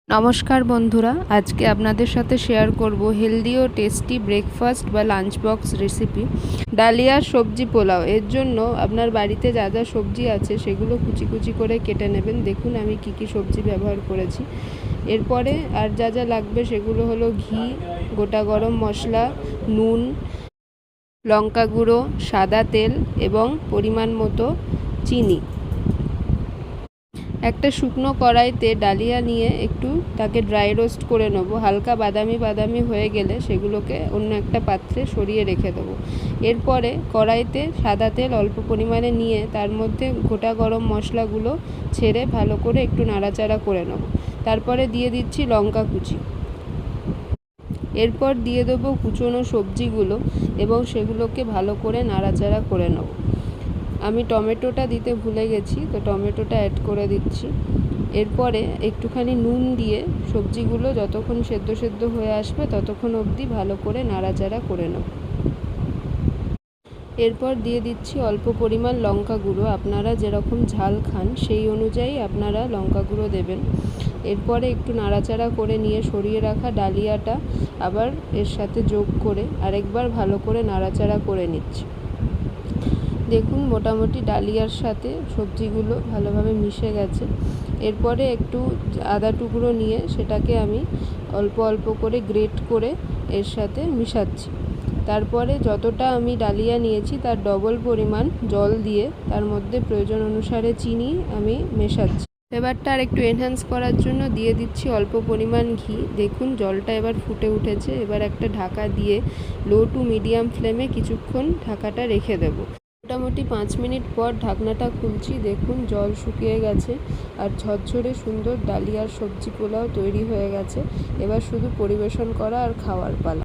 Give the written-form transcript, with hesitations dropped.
নমস্কার বন্ধুরা, আজকে আপনাদের সাথে শেয়ার করব হেলদি ও টেস্টি ব্রেকফাস্ট বা লাঞ্চ বক্স রেসিপি ডালিয়ার সবজি পোলাও। এর জন্য আপনার বাড়িতে যা যা সবজি আছে সেগুলো কুচি কুচি করে কেটে নেবেন। দেখুন আমি কি কি সবজি ব্যবহার করেছি। এরপরে আর যা যা লাগবে সেগুলো হলো ঘি, গোটা গরম মশলা, নুন, লঙ্কা গুঁড়ো, সাদা তেল এবং পরিমাণ মতো চিনি। একটা শুকনো কড়াইতে ডালিয়া নিয়ে একটু তাকে ড্রাই রোস্ট করে নেব। হালকা বাদামি বাদামি হয়ে গেলে সেগুলোকে অন্য একটা পাত্রে সরিয়ে রেখে দেবো। এরপরে কড়াইতে সাদা তেল অল্প পরিমাণে নিয়ে তার মধ্যে গোটা গরম মশলাগুলো ছেড়ে ভালো করে একটু নাড়াচাড়া করে নেব। তারপরে দিয়ে দিচ্ছি লঙ্কা কুচি। এরপর দিয়ে দেবো কুচনো সবজিগুলো এবং সেগুলোকে ভালো করে নাড়াচাড়া করে নেব। আমি টমেটোটা দিতে ভুলে গেছি, তো টমেটোটা অ্যাড করে দিচ্ছি। এরপরে একটুখানি নুন দিয়ে সবজিগুলো যতক্ষণ সেদ্ধ হয়ে আসবে ততক্ষণ অবধি ভালো করে নাড়াচাড়া করে নেব। এরপর দিয়ে দিচ্ছি অল্প পরিমাণ লঙ্কা গুঁড়ো। আপনারা যেরকম ঝাল খান সেই অনুযায়ী আপনারা লঙ্কা গুঁড়ো দেবেন। এরপরে একটু নাড়াচাড়া করে নিয়ে সরিয়ে রাখা ডালিয়াটা আবার এর সাথে যোগ করে আরেকবার ভালো করে নাড়াচাড়া করে নিচ্ছি। দেখুন মোটামুটি ডালিয়ার সাথে সবজিগুলো ভালোভাবে মিশে গেছে। এরপরে একটু আদা টুকরো নিয়ে সেটাকে আমি অল্প অল্প করে গ্রেট করে এর সাথে মিশাচ্ছি। তারপরে যতটা আমি ডালিয়া নিয়েছি তার ডবল পরিমাণ জল দিয়ে তার মধ্যে প্রয়োজন অনুসারে চিনি আমি মেশাচ্ছি। এবারটা আর একটু এনহ্যান্স করার জন্য দিয়ে দিচ্ছি অল্প পরিমাণ ঘি। দেখুন জলটা এবার ফুটে উঠেছে। এবার একটা ঢাকা দিয়ে লো টু মিডিয়াম ফ্লেমে কিছুক্ষণ ঢাকাটা রেখে দেবো। মোটামুটি 5 মিনিট পর ঢাকনাটা খুলছি। দেখুন জল শুকিয়ে গেছে আর ঝরঝরে সুন্দর ডালিয়ার সবজি পোলাও তৈরি হয়ে গেছে। এবার শুধু পরিবেশন করা আর খাওয়ার পালা।